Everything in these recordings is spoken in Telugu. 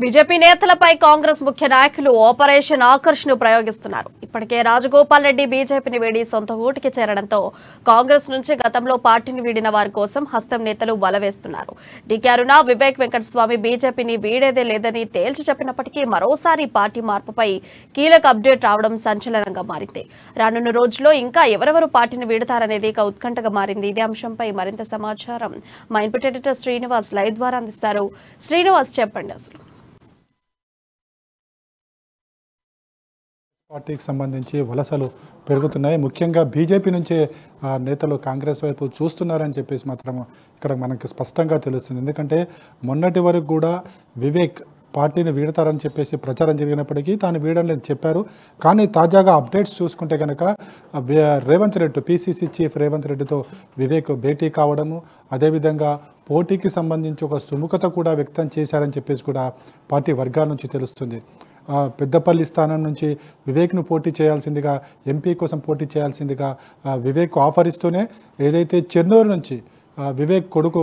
బీజేపీ నేతలపై కాంగ్రెస్ ముఖ్య నాయకులు ఆపరేషన్ ఆకర్ష్ ను ప్రయోగిస్తున్నారు. ఇప్పటికే రాజగోపాల్ రెడ్డి బీజేపీని వీడి సొంత గూటికి చేరడంతో కాంగ్రెస్ నుంచి గతంలో పార్టీని వీడిన వారి కోసం హస్తం నేతలు వలవేస్తున్నారు. డీకే అరుణ, వివేక్ వెంకటస్వామి బీజేపీని వీడేదే లేదని తేల్చి చెప్పినప్పటికీ మరోసారి పార్టీ మార్పుపై కీలక అప్డేట్ రావడం సంచలనంగా మారింది. రానున్న రోజుల్లో ఇంకా ఎవరెవరు పార్టీని వీడతారనేది ఇక ఉత్కంఠగా మారింది. ఇదే అంశంపై మరింత సమాచారం మా ఇన్పుట్ ఎడిటర్ శ్రీనివాస్ లైవ్ ద్వారా అందిస్తారు. శ్రీనివాస్, చెప్పండి. అసలు పార్టీకి సంబంధించి వలసలు పెరుగుతున్నాయి. ముఖ్యంగా బీజేపీ నుంచే నేతలు కాంగ్రెస్ వైపు చూస్తున్నారని చెప్పేసి మాత్రం ఇక్కడ మనకు స్పష్టంగా తెలుస్తుంది. ఎందుకంటే మొన్నటి వరకు కూడా వివేక్ పార్టీని వీడతారని చెప్పేసి ప్రచారం జరిగినప్పటికీ తాను వీడని చెప్పారు. కానీ తాజాగా అప్డేట్స్ చూసుకుంటే కనుక రేవంత్ రెడ్డి, పీసీసీ చీఫ్ రేవంత్ రెడ్డితో వివేక్ భేటీ కావడము, అదేవిధంగా పోటీకి సంబంధించి ఒక సుముఖత కూడా వ్యక్తం చేశారని చెప్పేసి కూడా పార్టీ వర్గాల నుంచి తెలుస్తుంది. పెద్దపల్లి స్థానం నుంచి వివేక్ను పోటీ చేయాల్సిందిగా, ఎంపీ కోసం పోటీ చేయాల్సిందిగా వివేక్ ఆఫర్ ఇస్తూనే ఏదైతే చెన్నూరు నుంచి వివేక్ కొడుకు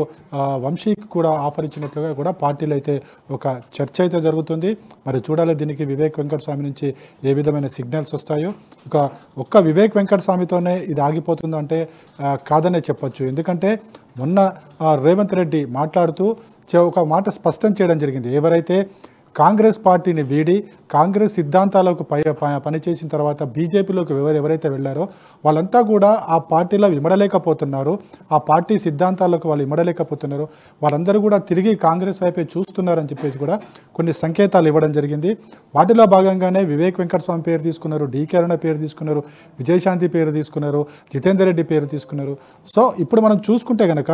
వంశీకి కూడా ఆఫర్ ఇచ్చినట్లుగా కూడా పార్టీలో అయితే ఒక చర్చ అయితే జరుగుతుంది. మరి చూడాలి దీనికి వివేక్ వెంకటస్వామి నుంచి ఏ విధమైన సిగ్నల్స్ వస్తాయో. ఒక్క వివేక్ వెంకటస్వామితోనే ఇది ఆగిపోతుందంటే కాదనే చెప్పొచ్చు. ఎందుకంటే మొన్న రేవంత్ రెడ్డి మాట్లాడుతూ ఒక మాట స్పష్టం చేయడం జరిగింది. ఎవరైతే కాంగ్రెస్ పార్టీని వీడి కాంగ్రెస్ సిద్ధాంతాలకు పనిచేసిన తర్వాత బీజేపీలోకి ఎవరైతే వెళ్ళారో వాళ్ళంతా కూడా ఆ పార్టీలో ఇమడలేకపోతున్నారు, ఆ పార్టీ సిద్ధాంతాలకు వాళ్ళు ఇమడలేకపోతున్నారు, వాళ్ళందరూ కూడా తిరిగి కాంగ్రెస్ వైపే చూస్తున్నారని చెప్పేసి కూడా కొన్ని సంకేతాలు ఇవ్వడం జరిగింది. వాటిలో భాగంగానే వివేక్ వెంకటస్వామి పేరు తీసుకున్నారు, డీకే అరుణ పేరు తీసుకున్నారు, విజయశాంతి పేరు తీసుకున్నారు, జితేందర్ రెడ్డి పేరు తీసుకున్నారు. సో ఇప్పుడు మనం చూసుకుంటే కనుక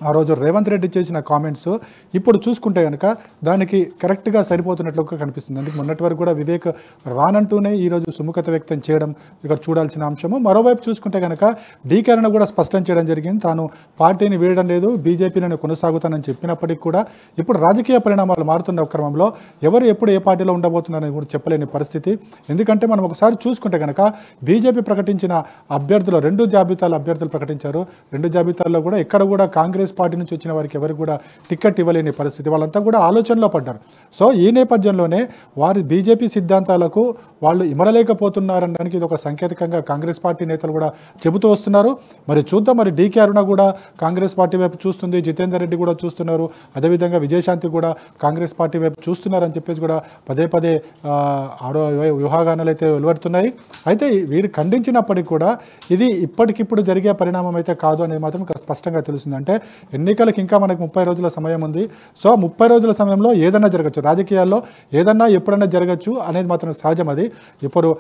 ఆ రోజు రేవంత్ రెడ్డి చేసిన కామెంట్స్ ఇప్పుడు చూసుకుంటే కనుక దానికి కరెక్ట్గా సరిపోతున్నట్లుగా కనిపిస్తుంది. అందుకే మొన్నటి వరకు కూడా వివేక్ రానంటూనే ఈరోజు సుముఖత వ్యక్తం చేయడం ఇక్కడ చూడాల్సిన అంశము. మరోవైపు చూసుకుంటే కనుక డీకే అరుణ కూడా స్పష్టం చేయడం జరిగింది, తాను పార్టీని వీడడం లేదు, బీజేపీలను కొనసాగుతానని చెప్పినప్పటికీ కూడా ఇప్పుడు రాజకీయ పరిణామాలు మారుతున్న క్రమంలో ఎవరు ఎప్పుడు ఏ పార్టీలో ఉండబోతున్నారని కూడా చెప్పలేని పరిస్థితి. ఎందుకంటే మనం ఒకసారి చూసుకుంటే కనుక బీజేపీ ప్రకటించిన అభ్యర్థులు 2 జాబితాల అభ్యర్థులు ప్రకటించారు. 2 జాబితాల్లో కూడా ఎక్కడ కూడా కాంగ్రెస్ పార్టీ నుంచి వచ్చిన వారికి ఎవరు కూడా టికెట్ ఇవ్వలేని పరిస్థితి, వాళ్ళంతా కూడా ఆలోచనలో పడ్డారు. సో ఈ నేపథ్యంలోనే వారి బీజేపీ సిద్ధాంతాలకు వాళ్ళు ఇమడలేకపోతున్నారనడానికి ఇది ఒక సంకేతకంగా కాంగ్రెస్ పార్టీ నేతలు కూడా చెబుతూ వస్తున్నారు. మరి చూద్దాం, మరి డీకే అరుణ కూడా కాంగ్రెస్ పార్టీ వైపు చూస్తుంది, జితేందర్ రెడ్డి కూడా చూస్తున్నారు, అదేవిధంగా విజయశాంతి కూడా కాంగ్రెస్ పార్టీ వైపు చూస్తున్నారని చెప్పేసి కూడా పదే పదే వ్యూహాగానాలు అయితే వెలువడుతున్నాయి. అయితే వీరు ఖండించినప్పటికీ కూడా ఇది ఇప్పటికిప్పుడు జరిగే పరిణామం అయితే కాదు అనేది మాత్రం స్పష్టంగా తెలుస్తుంది. అంటే ఎన్నికలకు ఇంకా మనకు 30 రోజుల సమయం ఉంది. సో 30 రోజుల సమయంలో ఏదన్నా జరగచ్చు, రాజకీయాల్లో ఏదన్నా ఎప్పుడన్నా జరగచ్చు అనేది మాత్రం సహజం. అది ఇప్పుడు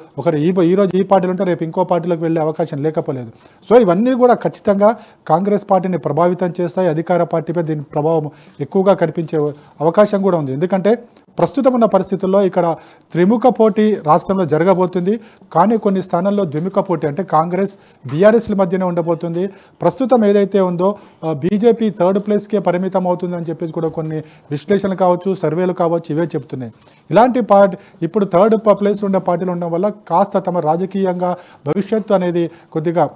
ఈరోజు ఈ పార్టీలు ఉంటే రేపు ఇంకో పార్టీలోకి వెళ్ళే అవకాశం లేకపోలేదు. సో ఇవన్నీ కూడా ఖచ్చితంగా కాంగ్రెస్ పార్టీని ప్రభావితం చేస్తాయి. అధికార పార్టీపై దీని ప్రభావం ఎక్కువగా కనిపించే అవకాశం కూడా ఉంది. ఎందుకంటే ప్రస్తుతం ఉన్న పరిస్థితుల్లో ఇక్కడ త్రిముఖ పోటీ రాష్ట్రంలో జరగబోతుంది. కానీ కొన్ని స్థానాల్లో ద్విముఖ పోటీ, అంటే కాంగ్రెస్ బీఆర్ఎస్ల మధ్యనే ఉండబోతుంది. ప్రస్తుతం ఏదైతే ఉందో బీజేపీ 3rd ప్లేస్కే పరిమితం అవుతుందని చెప్పేసి కూడా కొన్ని విశ్లేషణలు కావచ్చు, సర్వేలు కావచ్చు, ఇవే చెప్తున్నాయి. ఇలాంటి ఇప్పుడు 3rd ప్లేస్ ఉండే పార్టీలు ఉండడం వల్ల కాస్త తమ రాజకీయంగా భవిష్యత్తు అనేది కొద్దిగా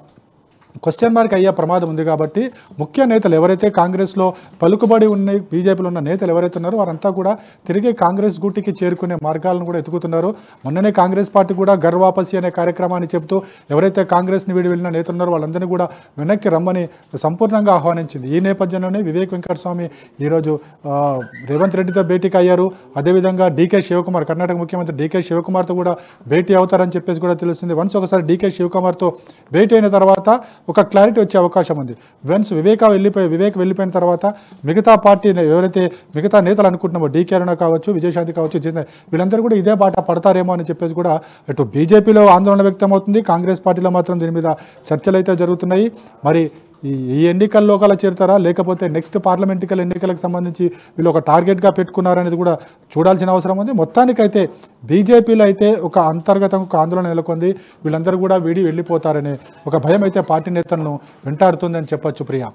క్వశ్చన్ మార్క్ అయ్యే ప్రమాదం ఉంది. కాబట్టి ముఖ్య నేతలు ఎవరైతే కాంగ్రెస్లో పలుకుబడి ఉన్నాయి, బీజేపీలో ఉన్న నేతలు ఎవరైతే ఉన్నారో వారంతా కూడా తిరిగి కాంగ్రెస్ గూటికి చేరుకునే మార్గాలను కూడా ఎతుకుతున్నారు. మొన్ననే కాంగ్రెస్ పార్టీ కూడా ఘర్ వాపసీ అనే కార్యక్రమాన్ని చెబుతూ ఎవరైతే కాంగ్రెస్ని వెళ్ళిన నేతలు ఉన్నారో వాళ్ళందరినీ కూడా వెనక్కి రమ్మని సంపూర్ణంగా ఆహ్వానించింది. ఈ నేపథ్యంలోనే వివేక్ వెంకటస్వామి ఈరోజు రేవంత్ రెడ్డితో భేటీకి అయ్యారు. అదేవిధంగా డీకే శివకుమార్, కర్ణాటక ముఖ్యమంత్రి డీకే శివకుమార్తో కూడా భేటీ అవుతారని చెప్పేసి కూడా తెలుస్తుంది. వన్స్ ఒకసారి డీకే శివకుమార్తో భేటీ అయిన తర్వాత ఒక క్లారిటీ వచ్చే అవకాశం ఉంది. వన్స్ వివేక్ వెళ్ళిపోయిన తర్వాత మిగతా పార్టీ ఎవరైతే మిగతా నేతలు అనుకుంటున్నామో డీకే అరుణ కావచ్చు, విజయశాంతి కావచ్చు, వీళ్ళందరూ కూడా ఇదే బాట పడతారేమో అని చెప్పేసి కూడా ఇటు బీజేపీలో ఆందోళన వ్యక్తం అవుతుంది, కాంగ్రెస్ పార్టీలో మాత్రం దీని మీద చర్చలు అయితే జరుగుతున్నాయి. మరి ఈ ఎన్నికల్లో ఒకలా చేరుతారా, లేకపోతే నెక్స్ట్ పార్లమెంటికల్ ఎన్నికలకు సంబంధించి వీళ్ళు ఒక టార్గెట్గా పెట్టుకున్నారనేది కూడా చూడాల్సిన అవసరం ఉంది. మొత్తానికైతే బీజేపీలో అయితే ఒక అంతర్గతం ఒక ఆందోళన నెలకొంది. వీళ్ళందరూ కూడా వీడి వెళ్ళిపోతారనే ఒక భయం అయితే పార్టీ నేతలను వెంటాడుతుందని చెప్పొచ్చు. ప్రియా,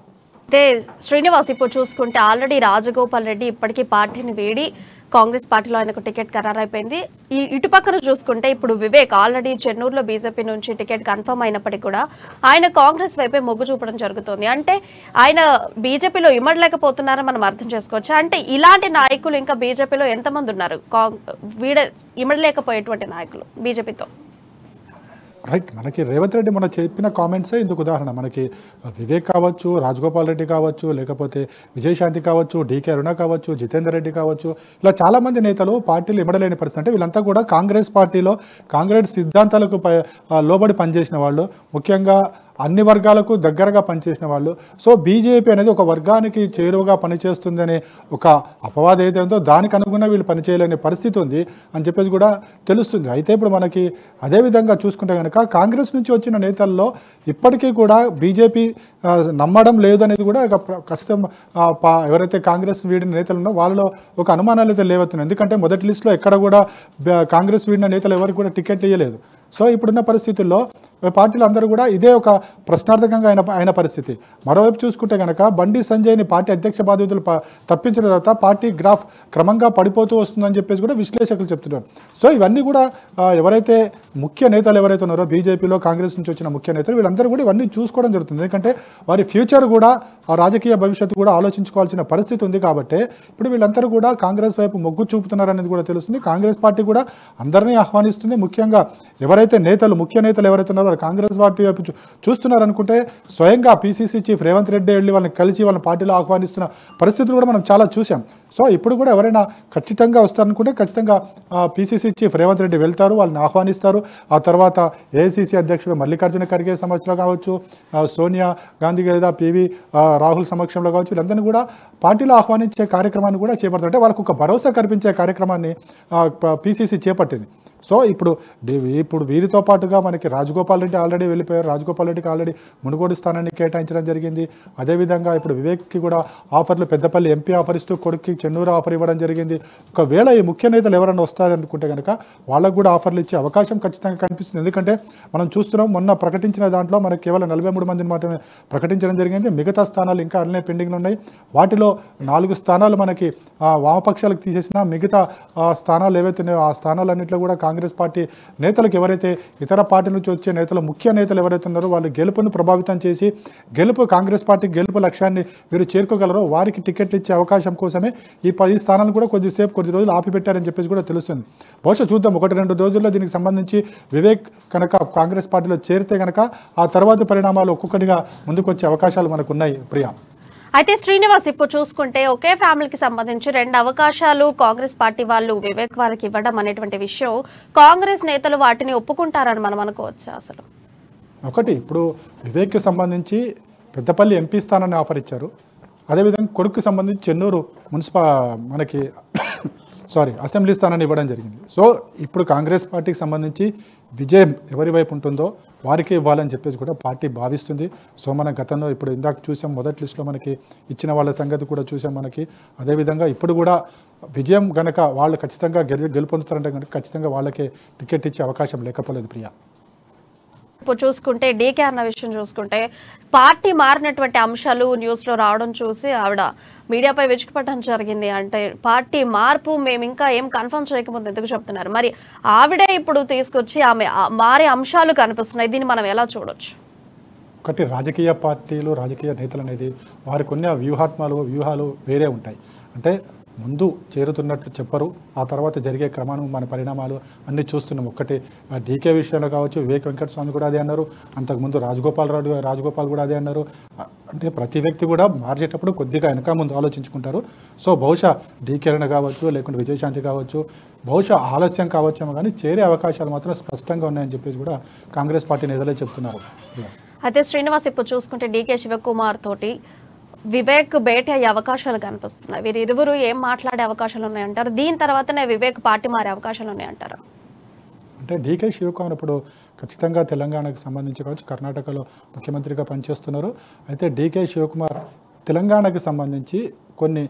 అయితే శ్రీనివాస్, ఇప్పుడు చూసుకుంటే ఆల్రెడీ రాజగోపాల్ రెడ్డి ఇప్పటికీ పార్టీని వీడి కాంగ్రెస్ పార్టీలో ఆయనకు టికెట్ ఖరారైపోయింది. ఈ ఇటుపక్కన చూసుకుంటే ఇప్పుడు వివేక్ ఆల్రెడీ చెన్నూరులో బీజేపీ నుంచి టికెట్ కన్ఫర్మ్ అయినప్పటికీ కూడా ఆయన కాంగ్రెస్ వైపే మొగ్గు చూపడం జరుగుతుంది. అంటే ఆయన బీజేపీలో ఇమ్మడలేకపోతున్నారని మనం అర్థం చేసుకోవచ్చు. అంటే ఇలాంటి నాయకులు ఇంకా బీజేపీలో ఎంతమంది ఉన్నారు ఇమ్మడలేకపోయేటువంటి నాయకులు బీజేపీతో? రైట్, మనకి రేవంత్ రెడ్డి మొన్న చెప్పిన కామెంట్సే ఇందుకు ఉదాహరణ. మనకి వివేక్ కావచ్చు, రాజగోపాల్ రెడ్డి కావచ్చు, లేకపోతే విజయశాంతి కావచ్చు, డీకే అరుణ కావచ్చు, జితేందర్ రెడ్డి కావచ్చు, ఇలా చాలామంది నేతలు పార్టీలు ఇమ్మడలేని పరిస్థితి. అంటే వీళ్ళంతా కూడా కాంగ్రెస్ పార్టీలో కాంగ్రెస్ సిద్ధాంతాలకు లోబడి పనిచేసిన వాళ్ళు, ముఖ్యంగా అన్ని వర్గాలకు దగ్గరగా పనిచేసిన వాళ్ళు. సో బీజేపీ అనేది ఒక వర్గానికి చేరువగా పనిచేస్తుందనే ఒక అపవాదం ఏదైతే ఉందో దానికి అనుగుణంగా వీళ్ళు పనిచేయలేని పరిస్థితి ఉంది అని చెప్పేసి కూడా తెలుస్తుంది. అయితే ఇప్పుడు మనకి అదేవిధంగా చూసుకుంటే కనుక కాంగ్రెస్ నుంచి వచ్చిన నేతల్లో ఇప్పటికీ కూడా బీజేపీ నమ్మడం లేదు అనేది కూడా కష్టం. ఎవరైతే కాంగ్రెస్ వీడిన నేతలు ఉన్నో వాళ్ళలో ఒక అనుమానాలు అయితే లేవతున్నాయి. ఎందుకంటే మొదటి లిస్టులో ఎక్కడ కూడా కాంగ్రెస్ వీడిన నేతలు ఎవరికి కూడా టికెట్ ఇవ్వలేదు. సో ఇప్పుడున్న పరిస్థితుల్లో పార్టీలు అందరూ కూడా ఇదే ఒక ప్రశ్నార్థకంగా అయిన పరిస్థితి. మరోవైపు చూసుకుంటే కనుక బండి సంజయ్ని పార్టీ అధ్యక్ష బాధ్యతలు తప్పించిన తర్వాత పార్టీ గ్రాఫ్ క్రమంగా పడిపోతూ వస్తుందని చెప్పేసి కూడా విశ్లేషకులు చెప్తున్నారు. సో ఇవన్నీ కూడా ఎవరైతే ముఖ్య నేతలు ఎవరైతే ఉన్నారో బీజేపీలో కాంగ్రెస్ నుంచి వచ్చిన ముఖ్య నేతలు వీళ్ళందరూ కూడా ఇవన్నీ చూసుకోవడం జరుగుతుంది. ఎందుకంటే వారి ఫ్యూచర్ కూడా ఆ రాజకీయ భవిష్యత్తు కూడా ఆలోచించుకోవాల్సిన పరిస్థితి ఉంది. కాబట్టి ఇప్పుడు వీళ్ళందరూ కూడా కాంగ్రెస్ వైపు మొగ్గు చూపుతున్నారనేది కూడా తెలుస్తుంది. కాంగ్రెస్ పార్టీ కూడా అందరినీ ఆహ్వానిస్తుంది. ముఖ్యంగా ఎవరైతే నేతలు ముఖ్య నేతలు ఎవరైతే ఉన్నారో వాళ్ళు కాంగ్రెస్ పార్టీ వైపు చూస్తున్నారనుకుంటే స్వయంగా పీసీసీ చీఫ్ రేవంత్ రెడ్డి వెళ్ళి వాళ్ళని కలిసి వాళ్ళని పార్టీలో ఆహ్వానిస్తున్న పరిస్థితులు కూడా మనం చాలా చూసాం. సో ఇప్పుడు కూడా ఎవరైనా ఖచ్చితంగా వస్తారనుకుంటే ఖచ్చితంగా పీసీసీ చీఫ్ రేవంత్ రెడ్డి వెళ్తారు, వాళ్ళని ఆహ్వానిస్తారు. ఆ తర్వాత ఏఐసీసీ అధ్యక్షుడు మల్లికార్జున ఖర్గే సమక్షంలో కావచ్చు, సోనియా గాంధీ లేదా పివి రాహుల్ సమక్షంలో కావచ్చు, వీళ్ళందరినీ కూడా పార్టీలో ఆహ్వానించే కార్యక్రమాన్ని కూడా చేపడతారు. అంటే వాళ్ళకు ఒక భరోసా కల్పించే కార్యక్రమాన్ని పీసీసీ చేపట్టింది. సో ఇప్పుడు వీరితో పాటుగా మనకి రాజగోపాల్ రెడ్డి ఆల్రెడీ వెళ్ళిపోయారు. రాజగోపాల్ రెడ్డికి ఆల్రెడీ మునుగోడు స్థానాన్ని కేటాయించడం జరిగింది. అదేవిధంగా ఇప్పుడు వివేక్కి కూడా ఆఫర్లు పెద్దపల్లి ఎంపీ ఆఫర్ ఇస్తూ కొడుక్కి చెన్నూరు ఆఫర్ ఇవ్వడం జరిగింది. ఒకవేళ ఈ ముఖ్య నేతలు ఎవరైనా వస్తారనుకుంటే కనుక వాళ్ళకు కూడా ఆఫర్లు ఇచ్చే అవకాశం ఖచ్చితంగా కనిపిస్తుంది. ఎందుకంటే మనం చూస్తున్నాం మొన్న ప్రకటించిన దాంట్లో మనకి కేవలం 43 మందిని మాత్రమే ప్రకటించడం జరిగింది. మిగతా స్థానాలు ఇంకా అన్నీ పెండింగ్లో ఉన్నాయి. వాటిలో 4 స్థానాలు మనకి వామపక్షాలకు తీసేసిన మిగతా స్థానాలు ఏవైతే ఉన్నాయో ఆ స్థానాలన్నింటిలో కూడా కాంగ్రెస్ పార్టీ నేతలకు ఎవరైతే ఇతర పార్టీ నుంచి వచ్చే నేతలు ముఖ్య నేతలు ఎవరైతే ఉన్నారో వాళ్ళు గెలుపును ప్రభావితం చేసి కాంగ్రెస్ పార్టీ గెలుపు లక్ష్యాన్ని వీరు చేరుకోగలరో వారికి టికెట్లు ఇచ్చే అవకాశం కోసమే ఈ 10 స్థానాలు కూడా కొద్ది రోజులు ఆపిపెట్టారని చెప్పేసి కూడా తెలుస్తుంది. బహుశా చూద్దాం 1-2 రోజుల్లో దీనికి సంబంధించి వివేక్ కనుక కాంగ్రెస్ పార్టీలో చేరితే కనుక ఆ తర్వాత పరిణామాలు ఒక్కొక్కటిగా ముందుకు వచ్చే అవకాశాలు మనకు ఉన్నాయి. ప్రియా, అయితే శ్రీనివాస్ ఇప్పుడు చూసుకుంటే ఒకే ఫ్యామిలీకి సంబంధించి 2 అవకాశాలు కాంగ్రెస్ పార్టీ వాళ్ళు వివేక్ వారికి ఇవ్వడం అనేటువంటి విషయం కాంగ్రెస్ నేతలు వాటిని ఒప్పుకుంటారని మనం అనుకోవచ్చు. అసలు ఒకటి ఇప్పుడు వివేక్కి సంబంధించి పెద్దపల్లి ఎంపీ స్థానాన్ని ఆఫర్ ఇచ్చారు. అదేవిధంగా కొడుకుకి సంబంధించి చెన్నూరు మనకి అసెంబ్లీ స్థానాన్ని ఇవ్వడం జరిగింది. సో ఇప్పుడు కాంగ్రెస్ పార్టీకి సంబంధించి విజయం ఎవరి వైపు ఉంటుందో వారికి ఇవ్వాలని చెప్పేసి కూడా పార్టీ భావిస్తుంది. సో మన గతంలో ఇప్పుడు ఇందాక చూసాం మొదటి లిస్టులో మనకి ఇచ్చిన వాళ్ళ సంగతి కూడా చూసాం మనకి. అదేవిధంగా ఇప్పుడు కూడా విజయం గనక వాళ్ళు ఖచ్చితంగా గెలుపొందుతారంటే కనుక ఖచ్చితంగా వాళ్ళకే టికెట్ ఇచ్చే అవకాశం లేకపోలేదు. ప్రియా, ఇప్పుడు చూసుకుంటే డీకే అన్న విషయం చూసుకుంటే పార్టీ మారినటువంటి అంశాలు న్యూస్లో రావడం చూసి ఆవిడ మీడియాపై విరుచుకుపడడం జరిగింది. అంటే పార్టీ మార్పు మేము ఇంకా ఏం కన్ఫర్మ్ చేయకముందు ఎందుకు చెప్తున్నారు? మరి ఆవిడే ఇప్పుడు తీసుకొచ్చి ఆమె మారే అంశాలు కనిపిస్తున్నాయి. దీన్ని మనం ఎలా చూడొచ్చు? ఒకటి రాజకీయ పార్టీలు రాజకీయ నేతలు అనేది వారికి కొన్ని వ్యూహాలు వేరే ఉంటాయి. అంటే ముందు చేరుతున్నట్టు చెప్పరు, ఆ తర్వాత జరిగే క్రమాన్ని మన పరిణామాలు అన్నీ చూస్తున్నాం. ఒక్కటి డీకే విషయంలో కావచ్చు, వివేక్ వెంకటస్వామి కూడా అదే అన్నారు, అంతకుముందు రాజగోపాల్ కూడా అదే అన్నారు. అంటే ప్రతి వ్యక్తి కూడా మార్చేటప్పుడు కొద్దిగా వెనక ముందు ఆలోచించుకుంటారు. సో బహుశా డీకే అరుణ కావచ్చు, లేకుంటే విజయశాంతి కావచ్చు, బహుశా ఆలస్యం కావచ్చేమో కానీ చేరే అవకాశాలు మాత్రం స్పష్టంగా ఉన్నాయని చెప్పేసి కూడా కాంగ్రెస్ పార్టీ నేతలే చెప్తున్నారు. అయితే శ్రీనివాస్ ఇప్పుడు చూసుకుంటే డీకే శివకుమార్ తోటి వివేక్ భేటీ అయ్యే అవకాశాలు కనిపిస్తున్నాయి. వీరిరువురు ఏం మాట్లాడే అవకాశాలు ఉన్నాయంటారు? దీని తర్వాతనే వివేక్ పార్టీ మారే అవకాశాలు ఉన్నాయంటారు? అంటే డీకే శివకుమార్ ఇప్పుడు ఖచ్చితంగా తెలంగాణకు సంబంధించి కావచ్చు, కర్ణాటకలో ముఖ్యమంత్రిగా పనిచేస్తున్నారు. అయితే డీకే శివకుమార్ తెలంగాణకు సంబంధించి కొన్ని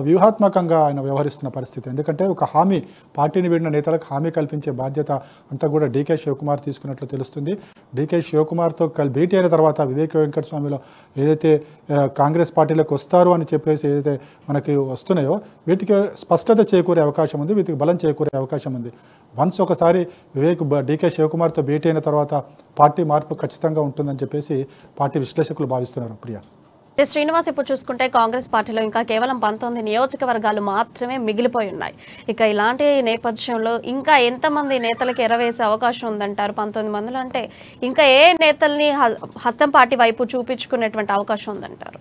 వ్యూహాత్మకంగా ఆయన వ్యవహరిస్తున్న పరిస్థితి. ఎందుకంటే ఒక హామీ, పార్టీని వీడిన నేతలకు హామీ కల్పించే బాధ్యత అంతా కూడా డీకే శివకుమార్ తీసుకున్నట్లు తెలుస్తుంది. డీకే శివకుమార్తో భేటీ అయిన తర్వాత వివేక్ వెంకటస్వామిలో ఏదైతే కాంగ్రెస్ పార్టీలోకి వస్తారు అని చెప్పేసి ఏదైతే మనకి వస్తున్నాయో వీటికి స్పష్టత చేకూరే అవకాశం ఉంది, వీటికి బలం చేకూరే అవకాశం ఉంది. వన్స్ ఒకసారి డీకే శివకుమార్తో భేటీ అయిన తర్వాత పార్టీ మార్పు ఖచ్చితంగా ఉంటుందని చెప్పేసి పార్టీ విశ్లేషకులు భావిస్తున్నారు. ప్రియా, శ్రీనివాస్, ఇప్పుడు చూసుకుంటే కాంగ్రెస్ పార్టీలో ఇంకా కేవలం 19 నియోజకవర్గాలు మాత్రమే మిగిలిపోయి ఉన్నాయి. ఇక ఇలాంటి నేపథ్యంలో ఇంకా ఎంతమంది నేతలకు ఎరవేసే అవకాశం ఉందంటారు? 19 మందిలో అంటే ఇంకా ఏ నేతల్ని హస్తం పార్టీ వైపు చూపించుకునేటువంటి అవకాశం ఉందంటారు?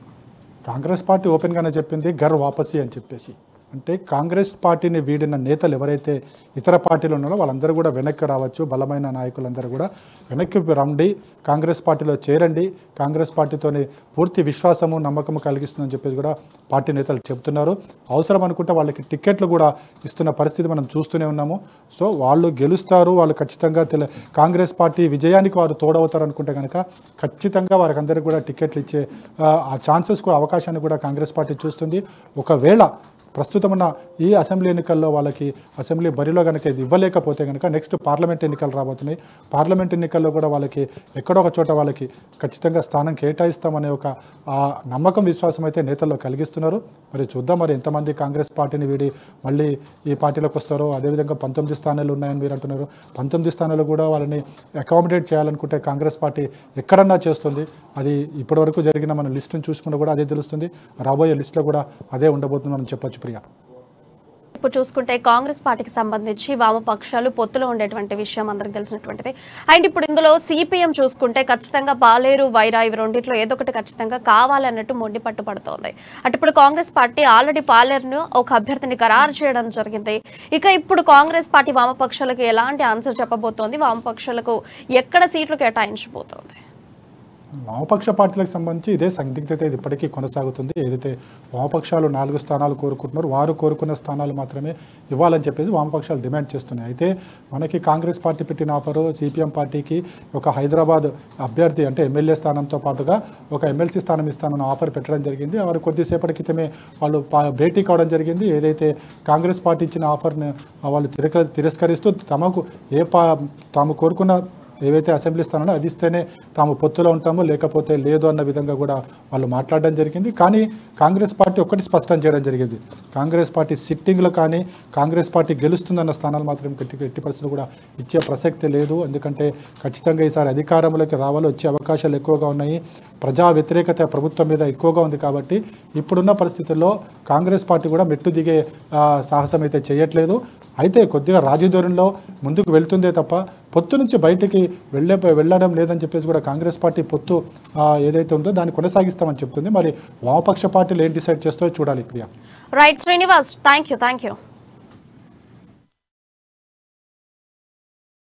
కాంగ్రెస్ పార్టీ ఓపెన్గానే చెప్పింది ఘర్ వాపసి అని చెప్పేసి. అంటే కాంగ్రెస్ పార్టీని వీడిన నేతలు ఎవరైతే ఇతర పార్టీలు ఉన్నారో వాళ్ళందరూ కూడా వెనక్కి రావచ్చు. బలమైన నాయకులందరూ కూడా వెనక్కి రండి, కాంగ్రెస్ పార్టీలో చేరండి, కాంగ్రెస్ పార్టీతోని పూర్తి విశ్వాసము నమ్మకము కలిగిస్తుందని చెప్పేసి కూడా పార్టీ నేతలు చెబుతున్నారు. అవసరం అనుకుంటే వాళ్ళకి టికెట్లు కూడా ఇస్తున్న పరిస్థితి మనం చూస్తూనే ఉన్నాము. సో వాళ్ళు గెలుస్తారు, వాళ్ళు ఖచ్చితంగా కాంగ్రెస్ పార్టీ విజయానికి వారు తోడవుతారు అనుకుంటే కనుక ఖచ్చితంగా వారికి అందరికీ కూడా టికెట్లు ఇచ్చే ఆ ఛాన్సెస్ కూడా, అవకాశాన్ని కూడా కాంగ్రెస్ పార్టీ చూస్తుంది. ఒకవేళ ప్రస్తుతం ఉన్న ఈ అసెంబ్లీ ఎన్నికల్లో వాళ్ళకి అసెంబ్లీ బరిలో కనుక ఇది ఇవ్వలేకపోతే కనుక నెక్స్ట్ పార్లమెంట్ ఎన్నికలు రాబోతున్నాయి. పార్లమెంట్ ఎన్నికల్లో కూడా వాళ్ళకి ఎక్కడో ఒక చోట వాళ్ళకి ఖచ్చితంగా స్థానం కేటాయిస్తామనే ఒక నమ్మకం, విశ్వాసం అయితే నేతల్లో కలిగిస్తున్నారు. మరి చూద్దాం మరి ఎంతమంది కాంగ్రెస్ పార్టీని వీడి మళ్ళీ ఈ పార్టీలోకి వస్తారో. అదేవిధంగా 19 స్థానాలు ఉన్నాయని మీరు అంటున్నారు. 19 స్థానాలు కూడా వాళ్ళని అకామిడేట్ చేయాలనుకుంటే కాంగ్రెస్ పార్టీ ఎక్కడన్నా చేస్తుంది. అది ఇప్పటివరకు జరిగిన మన లిస్టును చూసుకుంటే కూడా అదే తెలుస్తుంది. రాబోయే లిస్టులో కూడా అదే ఉండబోతుంది మనం చెప్పొచ్చు. ప్రియా, ఇప్పుడు చూసుకుంటే కాంగ్రెస్ పార్టీకి సంబంధించి వామపక్షాలు పొత్తులో ఉండేటువంటి విషయం అందరికి తెలిసినటువంటిది. అండ్ ఇప్పుడు ఇందులో సిపిఎం చూసుకుంటే ఖచ్చితంగా పాలేరు, వైరా ఇవి రెండిట్లో ఏదో ఒకటి ఖచ్చితంగా కావాలన్నట్టు మొండి పట్టుపడుతోంది. అంటే ఇప్పుడు కాంగ్రెస్ పార్టీ ఆల్రెడీ పాలేరును ఒక అభ్యర్థిని ఖరారు చేయడం జరిగింది. ఇక ఇప్పుడు కాంగ్రెస్ పార్టీ వామపక్షాలకు ఎలాంటి ఆన్సర్ చెప్పబోతోంది? వామపక్షాలకు ఎక్కడ సీట్లు కేటాయించబోతోంది? వామపక్ష పార్టీలకు సంబంధించి ఇదే సందిగ్ధత ఇది ఇప్పటికీ కొనసాగుతుంది. ఏదైతే వామపక్షాలు 4 స్థానాలు కోరుకుంటున్నారో వారు కోరుకున్న స్థానాలు మాత్రమే ఇవ్వాలని చెప్పేసి వామపక్షాలు డిమాండ్ చేస్తున్నాయి. అయితే మనకి కాంగ్రెస్ పార్టీ పెట్టిన ఆఫరు సిపిఎం పార్టీకి ఒక హైదరాబాద్ అభ్యర్థి అంటే ఎమ్మెల్యే స్థానంతో పాటుగా ఒక ఎమ్మెల్సీ స్థానం ఇస్తానన్న ఆఫర్ పెట్టడం జరిగింది. వారు కొద్దిసేపటి క్రితమే వాళ్ళు భేటీ కావడం జరిగింది. ఏదైతే కాంగ్రెస్ పార్టీ ఇచ్చిన ఆఫర్ని వాళ్ళు తిరస్కరిస్తూ తాము కోరుకున్న ఏవైతే అసెంబ్లీ స్థానాలు అది ఇస్తేనే తాము పొత్తులో ఉంటామో లేకపోతే లేదు అన్న విధంగా కూడా వాళ్ళు మాట్లాడడం జరిగింది. కానీ కాంగ్రెస్ పార్టీ ఒక్కటి స్పష్టం చేయడం జరిగింది, కాంగ్రెస్ పార్టీ సిట్టింగ్లో కానీ కాంగ్రెస్ పార్టీ గెలుస్తుందన్న స్థానాలు మాత్రం ఎట్టి పరిస్థితులు కూడా ఇచ్చే ప్రసక్తి లేదు. ఎందుకంటే ఖచ్చితంగా ఈసారి అధికారంలోకి రావాలో వచ్చే అవకాశాలు ఎక్కువగా ఉన్నాయి. ప్రజా వ్యతిరేకత ప్రభుత్వం మీద ఎక్కువగా ఉంది. కాబట్టి ఇప్పుడున్న పరిస్థితుల్లో కాంగ్రెస్ పార్టీ కూడా మెట్టు దిగే సాహసం అయితే చేయట్లేదు. అయితే కొద్దిగా రాజధోరణిలో ముందుకు వెళ్తుందే తప్ప పొత్తు నుంచి బయటికి వెళ్ళడం లేదని చెప్పేసి కూడా కాంగ్రెస్ పార్టీ పొత్తు ఏదైతే ఉందో దాన్ని కొనసాగిస్తామని చెప్తుంది. మరి వామపక్ష పార్టీలు ఏం డిసైడ్ చేస్తారో చూడాలి. Priya, right Srinivas, thank you.